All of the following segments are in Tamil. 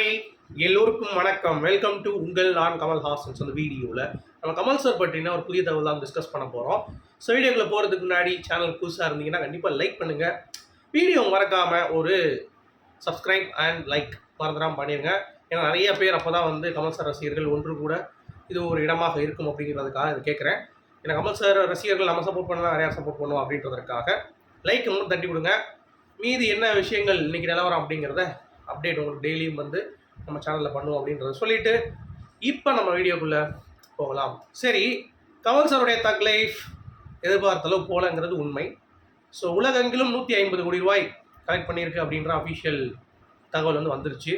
ஹாய், எல்லோருக்கும் வணக்கம். வெல்கம் டு உங்கள் நான் கமல் ஹாசன்ஸ். அந்த வீடியோவில் நம்ம கமல் சார் பற்றினா ஒரு புதிய தகவல் தான் டிஸ்கஸ் பண்ண போகிறோம். ஸோ வீடியோக்குள்ளே போகிறதுக்கு முன்னாடி சேனல் புதுசாக இருந்தீங்கன்னா கண்டிப்பாக லைக் பண்ணுங்கள். வீடியோ மறக்காமல் ஒரு சப்ஸ்கிரைப் அண்ட் லைக் மறந்துடாமல் பண்ணிடுங்க. ஏன்னா நிறைய பேர் அப்போ தான் வந்து கமல் சார் ரசிகர்கள் ஒன்று கூட இது ஒரு இடமாக இருக்கும் அப்படிங்கிறதுக்காக இதை கேட்குறேன். ஏன்னா கமல் சார் ரசிகர்கள் நம்ம சப்போர்ட் பண்ணலாம், நிறையா சப்போர்ட் பண்ணுவோம் அப்படின்றதுக்காக லைக் மட்டும் தட்டி கொடுங்க. மீதி என்ன விஷயங்கள் இன்றைக்கி நிலவரம் அப்படிங்கிறத அப்டேட் உங்களுக்கு டெய்லியும் வந்து நம்ம சேனலில் பண்ணுவோம் அப்படின்றத சொல்லிவிட்டு இப்போ நம்ம வீடியோக்குள்ளே போகலாம். சரி, கமல் சாருடைய தக் லைஃப் எதிர்பார்த்தளவு போலங்கிறது உண்மை. ஸோ உலகெங்கிலும் 150 கோடி ரூபாய் கலெக்ட் பண்ணியிருக்கு அப்படின்ற அஃபிஷியல் தகவல் வந்து வந்துருச்சு.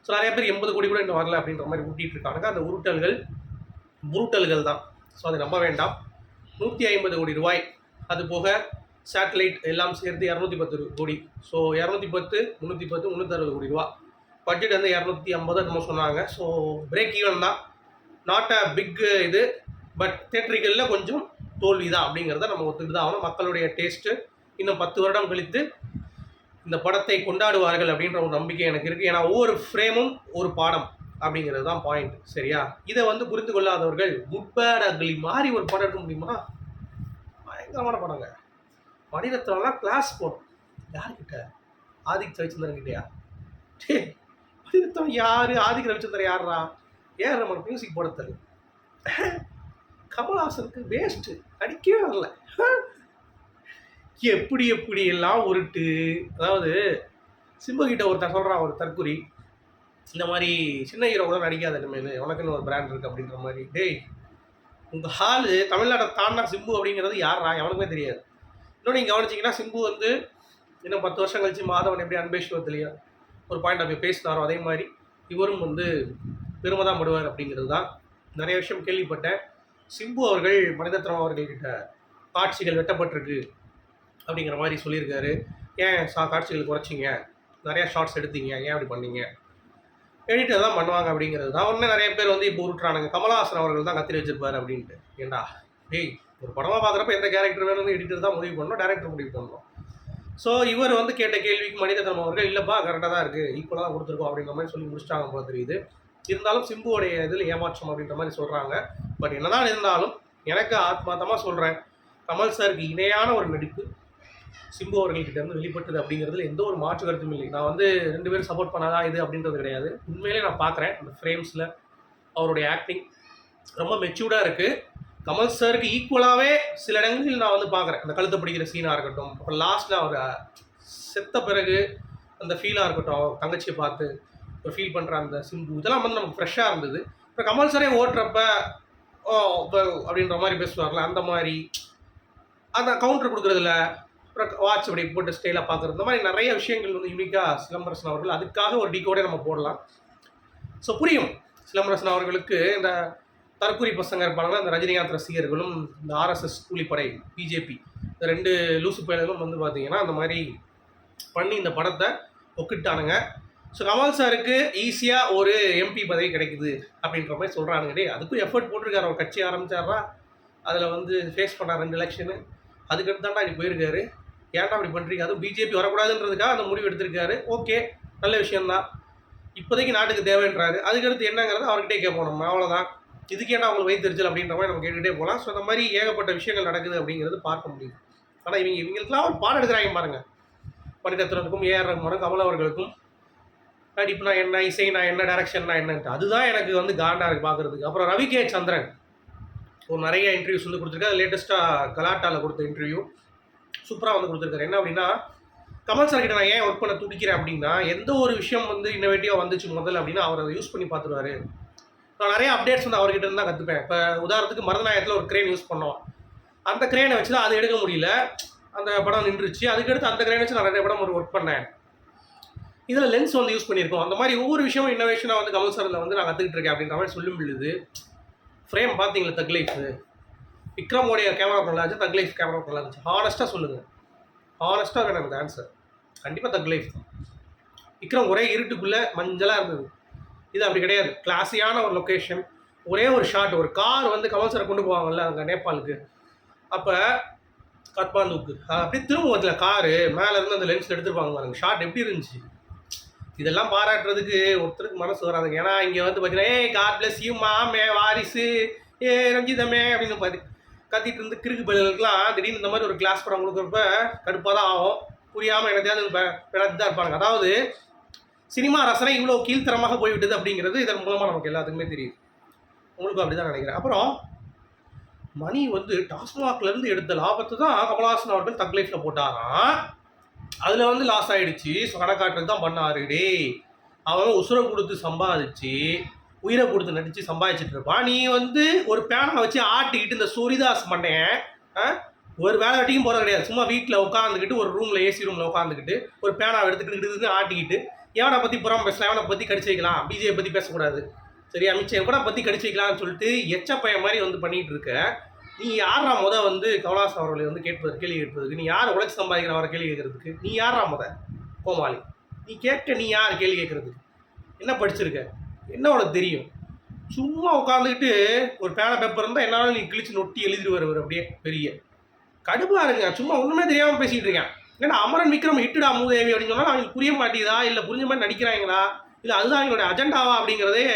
ஸோ நிறைய பேர் 80 கோடி கூட இன்னும் வரல அப்படின்ற மாதிரி ஊட்டிகிட்டு இருக்காங்க. அந்த உருட்டல்கள் தான். ஸோ அதை நம்ப வேண்டாம். 150 கோடி ரூபாய், அது போக சேட்டலைட் எல்லாம் சேர்த்து 210 கோடி. ஸோ 210, 310, 360 கோடி ரூபா. பட்ஜெட் வந்து 250 நம்ம சொன்னாங்க. ஸோ பிரேக் ஈவன் தான், நாட் அ பிக் இது. பட் தேட்டரிகளில் கொஞ்சம் தோல்வி தான் அப்படிங்கிறத நம்ம ஒத்துக்கிட்டு தான் ஆகணும். மக்களுடைய டேஸ்ட்டு இன்னும் 10 வருடம் கழித்து இந்த படத்தை கொண்டாடுவார்கள் அப்படின்ற ஒரு நம்பிக்கை எனக்கு இருக்குது. ஏன்னா ஒவ்வொரு ஃப்ரேமும் ஒரு பாடம் அப்படிங்கிறது தான் பாயிண்ட். சரியா? இதை வந்து புரிந்து கொள்ளாதவர்கள் குட் பேட் அக்லி மாதிரி ஒரு படம் எடுக்க முடியுமா? பயங்கரமான படங்க. மணிரத்னம்லாம் கிளாஸ் போடும். யார்கிட்ட? ஆதிக் ரவிச்சந்திரன் கிட்டயா? மணிரத்னம் யார்? ஆதிக் ரவிச்சந்திரன் யாரா? ஏன் நம்ம மியூசிக் போட தெரியல. கமல்ஹாசனுக்கு வேஸ்ட்டு, அடிக்கவே வரல. எப்படி எல்லாம் உருட்டு. அதாவது சிம்புகிட்ட ஒருத்தர் சொல்கிறான், ஒரு தற்குறி, இந்த மாதிரி சின்ன ஹீரோ கூட நடிக்காத இனிமேல், உனக்குன்னு ஒரு பிராண்ட் இருக்குது அப்படின்ற மாதிரி. டேய், உங்கள் ஹாலு தமிழ்நாட்டை தாண்டா சிம்பு அப்படிங்கிறது யாரா? எவனுக்குமே தெரியாது. இன்னும் நீங்கள் கவனிச்சிங்கன்னா சிம்பு வந்து இன்னும் 10 வருஷம் கழிச்சு மாதவன் எப்படி அன்பேஸ்வரத்துலையா ஒரு பாயிண்ட் ஆஃப் வியூ பேசினாரோ அதே மாதிரி இவரும் வந்து பெருமை தான் படுவார் அப்படிங்கிறது தான். நிறைய விஷயம் கேள்விப்பட்டேன். சிம்பு அவர்கள் மணிரத்னம் அவர்கள்கிட்ட காட்சிகள் வெட்டப்பட்டிருக்கு அப்படிங்கிற மாதிரி சொல்லியிருக்காரு. ஏன் காட்சிகள் குறைச்சிங்க, நிறையா ஷார்ட்ஸ் எடுத்தீங்க, ஏன் அப்படி பண்ணீங்க, எடிட்டர் தான் பண்ணுவாங்க அப்படிங்கிறது தான். ஒன்று நிறைய பேர் வந்து இப்போ உருட்டுறானுங்க, கமல்ஹாசன் அவர்கள் தான் கத்திரி வச்சிருப்பார் அப்படின்ட்டு. ஏண்டா டேய், ஒரு படமாக பார்க்குறப்ப எந்த கேரக்டர் வேணும்னு எடிட்டர் தான் முடிவு பண்ணணும், டேரக்டர் முடிவு பண்ணணும். ஸோ இவர் வந்து கேட்ட கேள்விக்கு மணிரத்னம் அவர்கள் இல்லைப்பா கரெக்டாக தான் இருக்குது, ஈக்குவலாக தான் கொடுத்துருக்கோம் அப்படின்ற மாதிரி சொல்லி முடிச்சிட்டாங்க போல தெரியுது. இருந்தாலும் சிம்புவோடைய இதில் ஏமாற்றம் அப்படின்ற மாதிரி சொல்கிறாங்க. பட் என்னதான் இருந்தாலும் எனக்கு ஆத்மார்த்தமாக சொல்கிறேன், கமல் சாருக்கு இணையான ஒரு நடிப்பு சிம்பு அவர்கள்கிட்ட இருந்து வெளிப்பட்டது அப்படிங்கிறதுல எந்த ஒரு மாற்று கருத்தும் இல்லை. நான் வந்து 2 பேரும் சப்போர்ட் பண்ணாதான் இது அப்படின்றது கிடையாது. உண்மையிலே நான் பார்க்குறேன் அந்த ஃப்ரேம்ஸில் அவருடைய ஆக்டிங் ரொம்ப மெச்சூர்டாக இருக்குது. கமல் சாருக்கு ஈக்குவலாகவே சில இடங்களில் நான் வந்து பார்க்குறேன். அந்த கழுத்தை பிடிக்கிற சீனாக இருக்கட்டும், அப்புறம் லாஸ்ட்டில் அவர் செத்த பிறகு அந்த ஃபீலாக இருக்கட்டும், தங்கச்சியை பார்த்து ஒரு ஃபீல் பண்ணுற அந்த சிம்பு, இதெல்லாம் வந்து நமக்கு ஃப்ரெஷ்ஷாக இருந்தது. இப்போ கமல் சாரே ஓட்டுறப்ப அப்படின்ற மாதிரி பேசுவார்ல, அந்த மாதிரி அந்த கவுண்டர் கொடுக்குறதுல, அப்புறம் வாட்ச் அப்படி போட்டு ஸ்டைலாக பார்க்குறது, இந்த மாதிரி நிறைய விஷயங்கள் வந்து யூனிக்காக சிலம்பரசன் அவர்கள், அதுக்காக ஒரு டிகோடே நம்ம போடலாம். ஸோ புரியும் சிலம்பரசன் அவர்களுக்கு. இந்த தற்கூரி பசங்க இருப்பாங்கன்னா இந்த ரஜினிகாந்த் ரசிகர்களும் இந்த ஆர்எஸ்எஸ் கூலிப்படை பிஜேபி இந்த 2 லூசு பயல்களும் வந்து பார்த்தீங்கன்னா அந்த மாதிரி பண்ணி இந்த படத்தை ஒக்கிட்டானுங்க. ஸோ கமல் சாருக்கு ஈஸியாக ஒரு எம்பி பதவி கிடைக்குது அப்படின்ற மாதிரி சொல்கிறானுங்க. அதுக்கும் எஃபர்ட் போட்டிருக்காரு. அவர் கட்சி ஆரம்பித்தாரா, அதில் வந்து ஃபேஸ் பண்ணார் 2 எலெக்ஷனு, அதுக்கடுத்து தாண்டா இப்படி போயிருக்காரு. ஏன்டா அப்படி பண்ணுறீங்க, அதுவும் பிஜேபி வரக்கூடாதுன்றதுக்காக அந்த முடிவு எடுத்திருக்காரு. ஓகே, நல்ல விஷயந்தான். இப்போதைக்கு நாட்டுக்கு தேவைன்றாரு. அதுக்கடுத்து என்னங்கிறது அவர்கிட்டே கேட்போம் நம்ம, அவ்வளோதான். இதுக்கு ஏன்னா அவங்களுக்கு வைத்திருச்சல் அப்படின்ற மாதிரி நம்ம கேட்டுகிட்டே போகலாம். ஸோ அந்த மாதிரி ஏகப்பட்ட விஷயங்கள் நடக்குது அப்படிங்கிறது பார்க்க முடியுது. ஆனால் இவங்களுக்குலாம் ஒரு பாடம் எடுக்கிறாங்க பாருங்கள். மணிரத்னத்துக்கும் ஏஆர் ரஹ்மானுக்கும் கமல் அவர்களுக்கும் நடிப்புனா என்ன, இசைனா என்ன, டைரக்ஷன்னா என்னன்ட்டு அதுதான் எனக்கு வந்து காண்டாக இருக்குது பார்க்குறதுக்கு. அப்புறம் ரவி கே சந்திரன் ஒரு நிறைய இன்டர்வியூஸ் வந்து கொடுத்துருக்காரு. லேட்டஸ்ட்டாக கலாட்டாவில் கொடுத்த இன்டர்வியூ சூப்பராக வந்து கொடுத்துருக்காரு. என்ன அப்படின்னா, கமல் சார் கிட்ட நான் ஏன் ஒர்க் பண்ண துடிக்கிறேன் அப்படின்னா, எந்த ஒரு விஷயம் வந்து இன்னோவேட்டிவாக வந்துச்சு முதல்ல அப்படின்னா அவர் அதை யூஸ் பண்ணி பார்த்துருவாரு. நான் நிறைய அப்டேட்ஸ் வந்து அவர்கிட்ட இருந்து தான் கற்றுப்பேன். இப்போ உதாரணத்துக்கு மருதநாயகத்தில் ஒரு கிரேன் யூஸ் பண்ணோம். அந்த கிரேனை வச்சு தான் அதை எடுக்க முடியல, அந்த படம் நின்றுச்சு. அதுக்கடுத்து அந்த கிரேனை வச்சு நான் நிறைய படம் ஒரு ஒர்க் பண்ணேன். இதில் லென்ஸ் வந்து யூஸ் பண்ணியிருக்கோம். அந்த மாதிரி ஒவ்வொரு விஷயமும் இன்னோவேஷனாக வந்து கமல் சாரில் வந்து நான் கற்றுக்கிட்டு இருக்கேன் அப்படின்ற மாதிரி சொல்லும் பொழுது, ஃப்ரேம் பார்த்தீங்களா தக் லைஃப், விக்ரமோடைய கேமரா நல்லா இருந்துச்சு, தக் லைஃப் கேமரா நல்லா இருந்துச்சு. ஹானஸ்ட்டாக சொல்லுங்கள், ஹானஸ்ட்டாக வேணும் எனக்கு ஆன்சர். கண்டிப்பாக தக் லைஃப் தான். விக்ரம் ஒரே இருட்டுக்குள்ளே மஞ்சளாக இருந்தது. இது அப்படி கிடையாது. கிளாஸியான ஒரு லொக்கேஷன், ஒரே ஒரு ஷாட். ஒரு கார் வந்து கமல் சாரை கொண்டு போவாங்கல்ல அங்கே நேபாளுக்கு, அப்போ காத்மாண்டுக்கு அப்படியே திரும்ப வரல காரு மேலே இருந்து அந்த லென்ஸில் எடுத்துருப்பாங்க பாருங்க. ஷாட் எப்படி இருந்துச்சு? இதெல்லாம் பாராட்டுறதுக்கு ஒருத்தருக்கு மனசு வராதுங்க. ஏன்னா இங்கே வந்து பார்த்தீங்கன்னா, ஏய் காட் பிளஸ் யூ மாமே வாரிசு ஏ ரஞ்சிதமே அப்படின்னு கத்திட்டு இருந்து கிறுக்கு பயில்களுக்கெல்லாம் திடீர்னு இந்த மாதிரி ஒரு கிளாஸ் படம் கொடுக்குறப்ப கடுப்பாக தான் ஆகும். புரியாமல் எனத்தையாவது தான் இருப்பாங்க. அதாவது சினிமா ரசனை இவ்வளோ கீழ்த்தரமாக போய்விட்டது அப்படிங்கிறது இதன் மூலமாக நமக்கு எல்லாத்துக்குமே தெரியுது. உங்களுக்கும் அப்படி தான் நினைக்கிறேன். அப்புறம் மணி வந்து டாஸ்மாக்லேருந்து எடுத்த லாபத்தை தான் கமல்ஹாசன் அவர்கள் தக் லைஃப்பில் போட்டாராம். அதில் வந்து லாஸ் ஆகிடுச்சு. ஸோ கணக்காட்டுறது தான் பண்ணாரு. டே அவன் உசுரை கொடுத்து சம்பாதிச்சு உயிரை கொடுத்து நடித்து சம்பாதிச்சுட்டு இருப்பான். நீ வந்து ஒரு பேனை வச்சு ஆட்டிக்கிட்டு இந்த சூரிதாஸ் மண்டையன் ஒரு வேலை வெட்டிக்கும் போகிறது கிடையாது. சும்மா வீட்டில் உட்காந்துக்கிட்டு ஒரு ரூமில் ஏசி ரூமில் உட்காந்துக்கிட்டு ஒரு பேனாவை எடுத்துக்கிட்டு ஆட்டிக்கிட்டு எவனை பற்றி புறம் பேசலாம், எவனை பற்றி கடிச்சு வைக்கலாம், பிஜேபி பற்றி பேசக்கூடாது, சரி அமித்ஷா கூட பற்றி கடிச்சு வைக்கலாம்னு சொல்லிட்டு எச்சப்பையன் மாதிரி வந்து பண்ணிகிட்டு இருக்க. நீ யாரா வந்து கமல்ஹாசன் அவர்களை வந்து கேள்வி கேட்பதுக்கு? நீ யார் உழைச்சி சம்பாதிக்கிற அவரை கேள்வி கேட்கறதுக்கு? நீ யாரா கோமாளி? நீ நீ யார் கேள்வி கேட்கறதுக்கு? என்ன படிச்சிருக்க? என்ன உனக்கு தெரியும்? சும்மா உட்காந்துக்கிட்டு ஒரு பேனா பேப்பர் இருந்தால் என்னாலும் நீ கிழிச்சு நொட்டி எழுதிடுவார் அப்படியே பெரிய கடுப்பாக இருக்குங்க. சும்மா ஒன்றுமே தெரியாமல் பேசிகிட்டு இருக்கேன். ஏன்னா அமரன் விக்ரம் ஹிட்டுடா மூதேவி அப்படின்னு சொன்னால் அவங்களுக்கு புரிய மாட்டேதா, இல்லை புரிஞ்ச மாதிரி நடிக்கிறாங்களா, இல்லை அதுதான் எங்களுடைய அஜெண்டாவா அப்படிங்கிறதே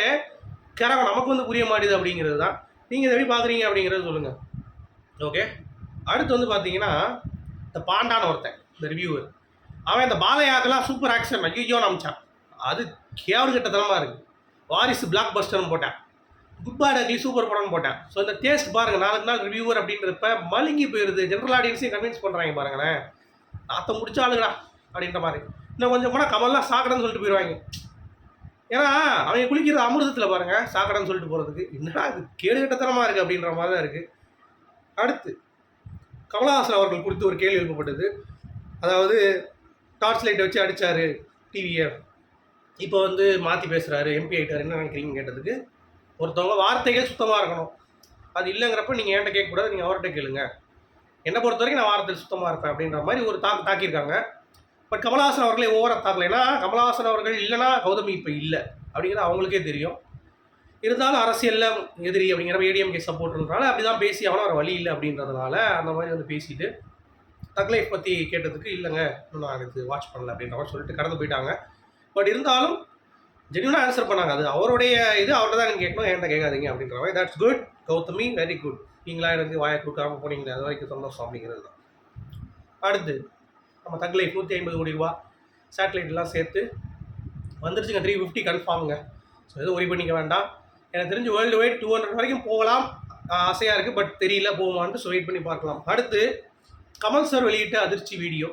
கரகம் நமக்கு வந்து புரிய மாட்டேது அப்படிங்கிறது தான். நீங்கள் இதை எப்படி பார்க்குறீங்க அப்படிங்கிறது சொல்லுங்கள். ஓகே, அடுத்து வந்து பார்த்தீங்கன்னா இந்த பாண்டான ஒருத்தன் இந்த ரிவ்யூவர், அவன் இந்த பாலையாக்கெல்லாம் சூப்பர் ஆக்ஷன் ஐயோன்னு அமிச்சான். அது கேவடு கட்டத்தனமாக இருக்குது. வாரிசு பிளாக் பஸ்டர்னு போட்டேன், குட் பேட் அக்லி சூப்பர் படம்னு போட்டேன். ஸோ இந்த டேஸ்ட் பாருங்கள், 4 நாள் ரிவ்யூவர் அப்படின்றப்ப மழுங்கி போயிடுது. ஜென்ரல் ஆடியன்ஸையும் கன்வின்ஸ் பண்ணுறாங்க பாருங்களேன். நாற்ற முடிச்சாளுங்கடா அப்படின்ற மாதிரி. இன்னும் கொஞ்சம் போனால் கமல்லாம் சாக்கடைன்னு சொல்லிட்டு போயிடுவாங்க. ஏன்னா அவங்க குளிக்கிறது அமிர்தத்தில் பாருங்கள், சாக்கடைன்னு சொல்லிட்டு போகிறதுக்கு. என்னடா இது கேடுகட்டத்தனமாக இருக்குது அப்படின்ற மாதிரி தான் இருக்குது. அடுத்து கமல்ஹாசன் அவர்கள் குறித்து ஒரு கேள்வி எழுப்பப்பட்டது. அதாவது டார்ச் லைட்டை வச்சு அடித்தார் டிவியை, இப்போ வந்து மாற்றி பேசுகிறாரு, எம்பி ஆகிட்டார், என்ன நினைக்கிறீங்கன்னு கேட்டதுக்கு ஒருத்தவங்க வார்த்தைகள் சுத்தமாக இருக்கணும். அது இல்லைங்கிறப்ப நீங்கள் என்கிட்ட கேட்கக்கூடாது, நீங்கள் அவர்கிட்ட கேளுங்க. என்னை பொறுத்த வரைக்கும் நான் வாரத்தில் சுத்தமாக இருப்பேன் அப்படின்ற மாதிரி ஒரு தாக்கியிருக்காங்க. பட் கமல்ஹாசன் அவர்களே ஓவராக தாக்கல. ஏன்னா கமல்ஹாசன் அவர்கள் இல்லைன்னா கௌதமி இப்போ இல்லை அப்படிங்கிறது அவங்களுக்கே தெரியும். இருந்தாலும் அரசியலில் எதிரி அப்படிங்கிற ஏடிஎம்கே சப்போர்ட்ன்றனால அப்படி தான் பேசி அவனும் ஒரு வழி இல்லை அப்படின்றதுனால அந்த மாதிரி வந்து பேசிட்டு தக் லைஃப் பற்றி கேட்டதுக்கு இல்லைங்க இன்னும் நான் இது வாட்ச் பண்ணல அப்படின்ற மாதிரி சொல்லிட்டு கடந்து போயிட்டாங்க. பட் இருந்தாலும் ஜென்யூனாக ஆன்சர் பண்ணாங்க. அது அவருடைய இது, அவர்கிட்ட தான் நீங்கள் கேட்கணும், என்கிட்ட கேட்காதீங்க அப்படின்ற மாதிரி. That's good Gautami, very good. நீங்களா எனக்கு வாயை கொடுக்காமல் போனீங்களே, அது வரைக்கும் சந்தோஷம் அப்படிங்கிறது தான். அடுத்து நம்ம தக் லைஃப் 150 கோடி ரூபா சேட்டலைட்லாம் சேர்த்து வந்துருச்சுங்க. 350 கன்ஃபார்முங்க. ஸோ எதுவும் ஒரி பண்ணிக்க வேண்டாம். எனக்கு தெரிஞ்சு வேர்ல்டு வைட் 200 வரைக்கும் போகலாம் ஆசையாக இருக்குது. பட் தெரியல போகுமான்ட்டு, ஸோ வெயிட் பண்ணி பார்க்கலாம். அடுத்து கமல் சார் வெளியிட்ட அதிர்ச்சி வீடியோ.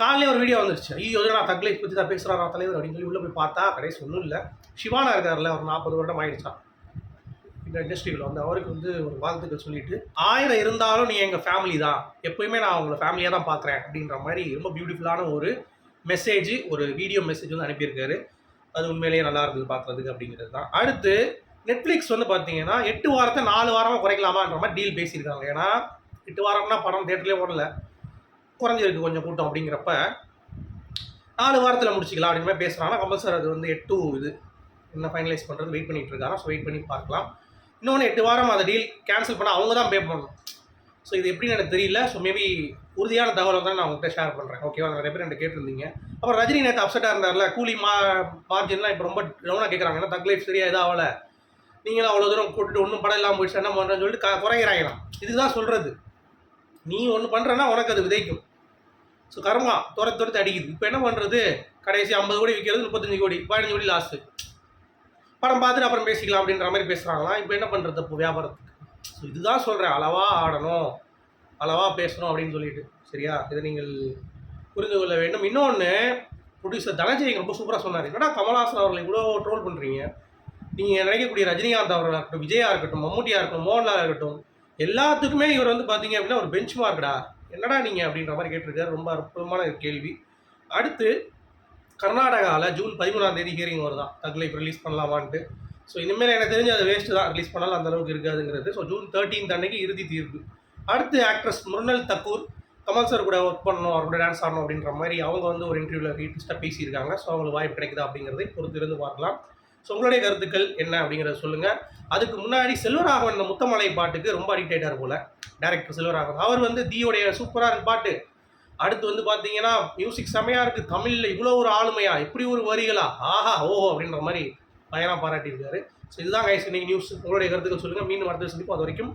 காலையில் ஒரு வீடியோ வந்துருச்சு. ஐயோ நான் தக் லைஃப் பற்றி தான் பேசுகிறாரா தலைவர் அப்படின்னு சொல்லி உள்ளே போய் பார்த்தா கடைசி ஒன்றும் இல்லை. சிவானா இருக்கார்ல, ஒரு 40 வருடம் ஆகிடுச்சான் இந்த இண்டஸ்ட்ரியில். வந்து அவருக்கு வந்து ஒரு வாழ்த்துக்கள் சொல்லிட்டு, 1000 இருந்தாலும் நீ எங்கள் ஃபேமிலி தான், எப்போயுமே நான் அவங்கள ஃபேமிலியாக தான் பார்க்குறேன் அப்படின்ற மாதிரி ரொம்ப பியூட்டிஃபுல்லான ஒரு மெசேஜ், ஒரு வீடியோ மெசேஜ் வந்து அனுப்பியிருக்காரு. அது உண்மையிலேயே நல்லா இருந்தது பார்க்குறதுக்கு அப்படிங்கிறது தான். அடுத்து நெட்ஃப்ளிக்ஸ் வந்து பார்த்தீங்கன்னா 8 வாரத்தை 4 வாரமாக குறைக்கலாமான்ற மாதிரி டீல் பேசியிருக்காங்க. ஏன்னா 8 வாரம்னா படம் தேட்டர்லேயே ஓடல, குறைஞ்சிருக்கு கொஞ்சம் கூட்டம். அப்படிங்கிறப்ப 4 வாரத்தில் முடிச்சிக்கலாம் அப்படின்ற மாதிரி பேசுகிறாங்க. கமல் சார் அது வந்து 8 இது என்ன ஃபைனலைஸ் பண்ணுறது வெயிட் பண்ணிகிட்டு இருக்காங்க. ஸோ வெயிட் பண்ணி பார்க்கலாம். இன்னொன்று 8 வாரம் அந்த டீல் கேன்சல் பண்ணால் அவங்க தான் பே பண்ணணும். ஸோ இது எப்படின்னு எனக்கு தெரியல. ஸோ மேபி உறுதியான தகவலை தான் நான் உங்கள்கிட்ட ஷேர் பண்ணுறேன். ஓகேவா? நிறைய பேர் என்கிட்ட கேட்டிருந்தீங்க. அப்புறம் ரஜினி நேற்று அப்செட்டாக இருந்தார்ல, கூலி மார்ஜின்லாம் இப்போ ரொம்ப டவுனாக கேட்குறாங்க. ஏன்னா தக் லைஃப் சரியாக எதாவது ஆகலை, நீங்களும் அவ்வளோ தூரம் கூட்டிட்டு ஒன்றும் படம் இல்லாமல் போயிடுச்சு என்ன பண்ணுறேன்னு சொல்லிட்டு குறைகிறாங்களாம். இதுக்கு தான் சொல்கிறது, நீ ஒன்று பண்ணுறேன்னா உனக்கு அது விதைக்கும். ஸோ கர்மா துரத்து அடிக்குது. இப்போ என்ன பண்ணுறது, கடைசி 50 கோடி விற்கிறது 35 கோடி 15 கோடி லாஸ்ட்டு. படம் பார்த்துட்டு அப்புறம் பேசிக்கலாம் அப்படின்ற மாதிரி பேசுகிறாங்களாம். இப்போ என்ன பண்ணுறது இப்போ வியாபாரத்துக்கு? ஸோ இதுதான் சொல்கிறேன், அளவாக ஆடணும், அளவாக பேசணும் அப்படின்னு சொல்லிட்டு. சரியா? இதை நீங்கள் புரிந்து கொள்ள வேண்டும். இன்னொன்று, ப்ரொடியூசர் தனஞ்சய் ரொம்ப சூப்பராக சொன்னார். என்னடா கமல்ஹாசன் அவர்களை இவ்வளோ ட்ரோல் பண்ணுறீங்க, நீங்கள் நினைக்கக்கூடிய ரஜினிகாந்த் அவர்களாக இருக்கட்டும், விஜயா இருக்கட்டும், மம்முட்டியாக இருக்கட்டும், மோகன்லால் இருக்கட்டும், எல்லாத்துக்குமே இவர் வந்து பார்த்தீங்க அப்படின்னா ஒரு பெஞ்ச் மார்க்கடா, என்னடா நீங்கள் அப்படின்ற மாதிரி கேட்டிருக்காரு. ரொம்ப அற்புதமான கேள்வி. அடுத்து கர்நாடகாவில் ஜூன் 13ஆம் தேதி ஹியரிங் வருதான் தக் லைஃப் ரிலீஸ் பண்ணலாமான்ட்டு. ஸோ இனிமேல் எனக்கு தெரிஞ்சு அது வேஸ்ட்டு தான், ரிலீஸ் பண்ணாலும் அந்தளவுக்கு இருக்காதுங்கிறது. ஸோ ஜூன் 13 அன்னைக்கு இறுதி தீர்ப்பு. அடுத்து ஆக்ட்ரஸ் மிருணல் தக்கூர் கமல் சார் கூட ஒர்க் பண்ணணும், அவர் கூட டான்ஸ் ஆடணும் அப்படின்ற மாதிரி அவங்க வந்து ஒரு இன்டர்வியூவில் ரீட்ஸ்ட்டாக பேசியிருக்காங்க. ஸோ அவங்களுக்கு வாய்ப்பு கிடைக்குதா அப்படிங்கிறதை பொறுத்து இருந்து பார்க்கலாம். ஸோ உங்களுடைய கருத்துக்கள் என்ன அப்படிங்கிறத சொல்லுங்கள். அதுக்கு முன்னாடி செல்வராகவன் இந்த முத்தமலை பாட்டுக்கு ரொம்ப அடிக்ட் ஆகிட்டார் போல் டேரக்டர் செல்வராகவன். அவர் வந்து தீயோடைய சூப்பராக இருக்கு பாட்டு, அடுத்து வந்து பார்த்தீங்கன்னா மியூசிக் செமையாக இருக்குது, தமிழில் இவ்வளோ ஒரு ஆளுமையா, இப்படி ஒரு வரிகளா, ஆஹா ஓஹோ அப்படின்ற மாதிரி பயங்கரமாக பாராட்டியிருக்காரு. ஸோ இதுதான் கைஸ் இன்னைக்கு நியூஸ். உங்களுடைய கருத்துக்கள் சொல்லுங்கள். மீண்டும் அடுத்த சந்திப்போம். அது வரைக்கும்